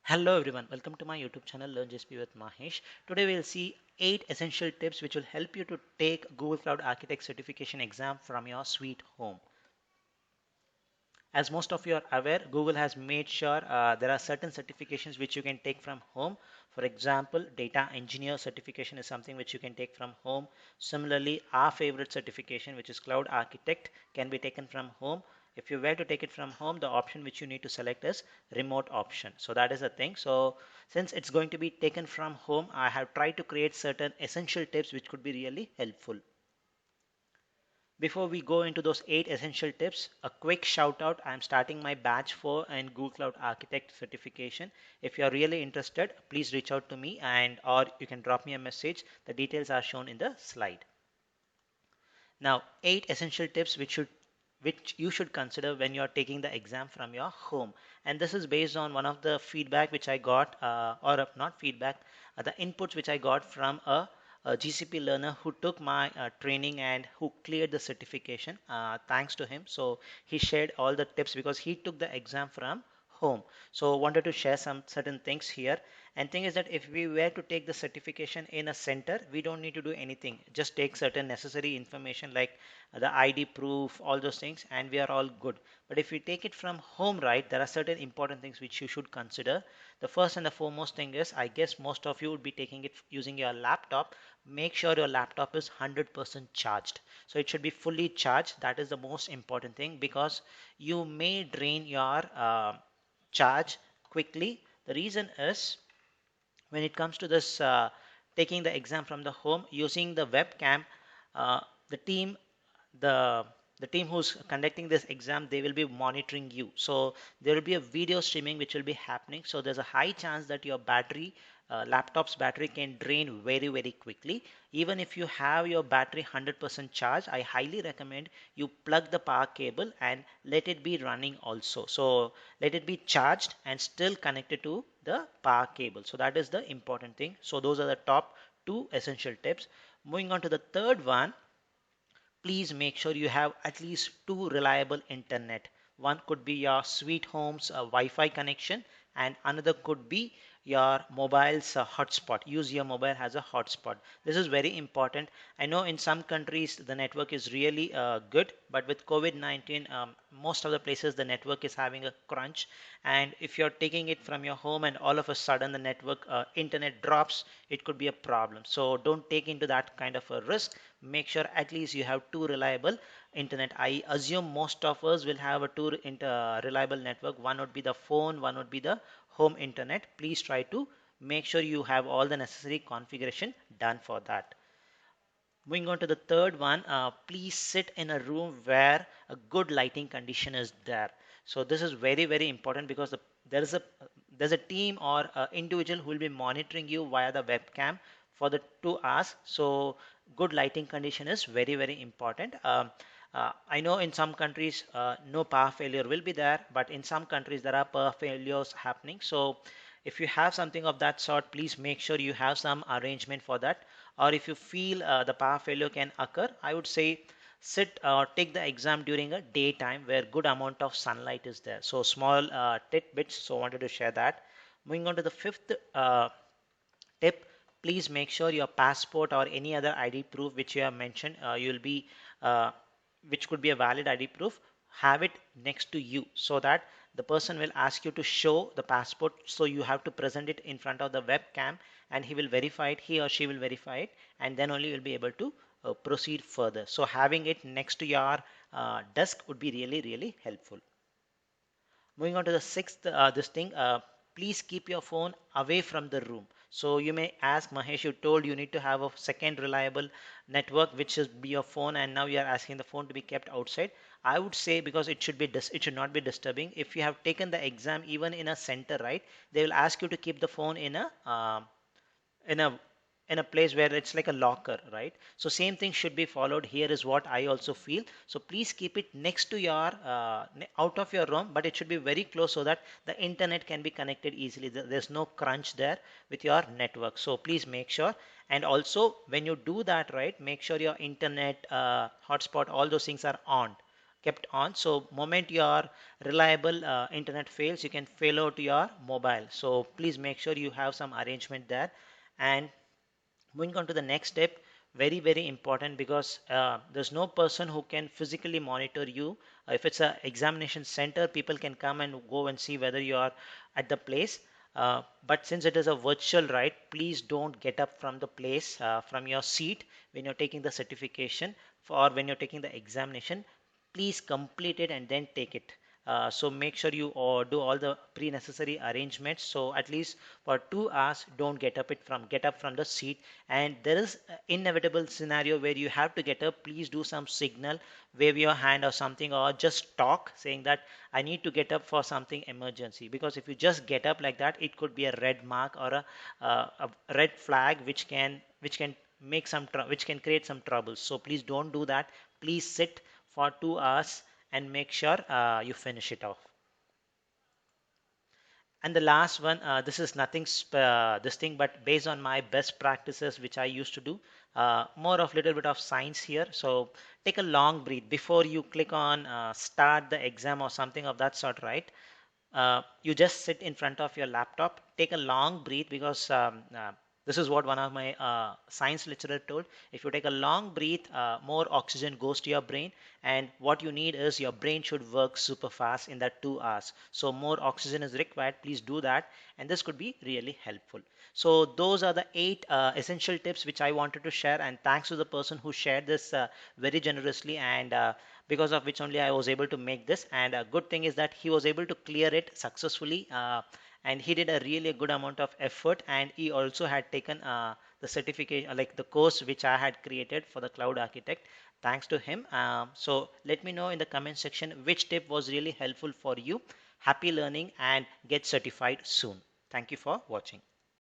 Hello everyone, welcome to my YouTube channel Learn JSP with Mahesh. Today we'll see 8 essential tips which will help you to take Google Cloud Architect certification exam from your sweet home. As most of you are aware, Google has made sure there are certain certifications which you can take from home. For example, data engineer certification is something which you can take from home. Similarly, our favorite certification, which is cloud architect, can be taken from home. If you were to take it from home, the option which you need to select is remote option. So that is the thing. So since it's going to be taken from home, I have tried to create certain essential tips which could be really helpful. Before we go into those 8 essential tips, a quick shout out. I'm starting my batch 4 in Google Cloud Architect certification. If you're really interested, please reach out to me and or you can drop me a message. The details are shown in the slide. Now, 8 essential tips which you should consider when you're taking the exam from your home. And this is based on one of the feedback which I got, not feedback, the inputs which I got from a GCP learner who took my training and who cleared the certification. Thanks to him. So he shared all the tips because he took the exam from home. So wanted to share some certain things here. And thing is that if we were to take the certification in a center, we don't need to do anything. Just take certain necessary information like the ID proof, all those things, and we are all good. But if we take it from home, right, there are certain important things which you should consider. The first and the foremost thing is, I guess most of you would be taking it using your laptop. Make sure your laptop is 100% charged. So it should be fully charged. That is the most important thing because you may drain your charge quickly. The reason is when it comes to this taking the exam from the home using the webcam, uh, the team the the team who's conducting this exam, they will be monitoring you, so there will be a video streaming which will be happening, so there's a high chance that your battery laptop's battery can drain very very quickly. Even if you have your battery 100% charged, I highly recommend you plug the power cable and let it be running also. So let it be charged and still connected to the power cable. So that is the important thing. So those are the top 2 essential tips. Moving on to the third one, please make sure you have at least 2 reliable internet. One could be your sweet home's Wi-Fi connection, and another could be your mobile's hotspot. Use your mobile as a hotspot. This is very important. I know in some countries the network is really good, but with COVID-19, most of the places the network is having a crunch. And if you're taking it from your home and all of a sudden the network internet drops, it could be a problem. So don't take into that kind of a risk. Make sure at least you have 2 reliable internet. I assume most of us will have a reliable network. One would be the phone, one would be the home internet. Please try to make sure you have all the necessary configuration done for that. Moving on to the third one, please sit in a room where a good lighting condition is there. So this is very very important because there's a team or individual who will be monitoring you via the webcam for the 2 hours. So good lighting condition is very very important. I know in some countries no power failure will be there, but in some countries there are power failures happening. So if you have something of that sort, please make sure you have some arrangement for that. Or if you feel the power failure can occur, I would say sit or take the exam during a daytime where good amount of sunlight is there. So small tidbits, so I wanted to share that. Moving on to the fifth tip, please make sure your passport or any other ID proof which you have mentioned, uh, which could be a valid ID proof, have it next to you so that the person will ask you to show the passport. So you have to present it in front of the webcam and he will verify it, he or she will verify it, and then only you'll be able to proceed further. So having it next to your desk would be really, really helpful. Moving on to the sixth, please keep your phone away from the room. So you may ask, Mahesh, you told you need to have a second reliable network, which is be your phone, and now you are asking the phone to be kept outside. I would say because it should not be disturbing. If you have taken the exam even in a center, right, they will ask you to keep the phone in a in a place where it's like a locker, right? So same thing should be followed here is what I also feel. So please keep it next to your out of your room, but it should be very close so that the internet can be connected easily. There's no crunch there with your network, so please make sure. And also when you do that, right, make sure your internet hotspot, all those things are on. kept on. So moment your reliable internet fails, you can fail out your mobile. So please make sure you have some arrangement there. And moving on to the next step, very very important, because there's no person who can physically monitor you. If it's a examination center, people can come and go and see whether you are at the place. But since it is a virtual, right, please don't get up from the place, from your seat, when you're taking the certification or when you're taking the examination. Please complete it and then take it. So make sure you do all the pre-necessary arrangements. So at least for 2 hours, don't get up from the seat. And there is an inevitable scenario where you have to get up. Please do some signal, wave your hand or something, or just talk, saying that I need to get up for something emergency. Because if you just get up like that, it could be a red mark or a red flag, which can make which can create some trouble. So please don't do that. Please sit for 2 hours and make sure you finish it off. And the last one, this is nothing this thing, but based on my best practices, which I used to do, more of little bit of science here. So take a long breath before you click on start the exam or something of that sort, right? You just sit in front of your laptop, take a long breath, because this is what one of my science lecturer told. If you take a long breath, more oxygen goes to your brain, and what you need is your brain should work super fast in that 2 hours. So more oxygen is required. Please do that, and this could be really helpful. So those are the 8 essential tips which I wanted to share, and thanks to the person who shared this very generously, and because of which only I was able to make this. And a good thing is that he was able to clear it successfully, and he did a really good amount of effort, and he also had taken the certificate, like the course which I had created for the cloud architect. Thanks to him. So let me know in the comment section which tip was really helpful for you. Happy learning and get certified soon. Thank you for watching.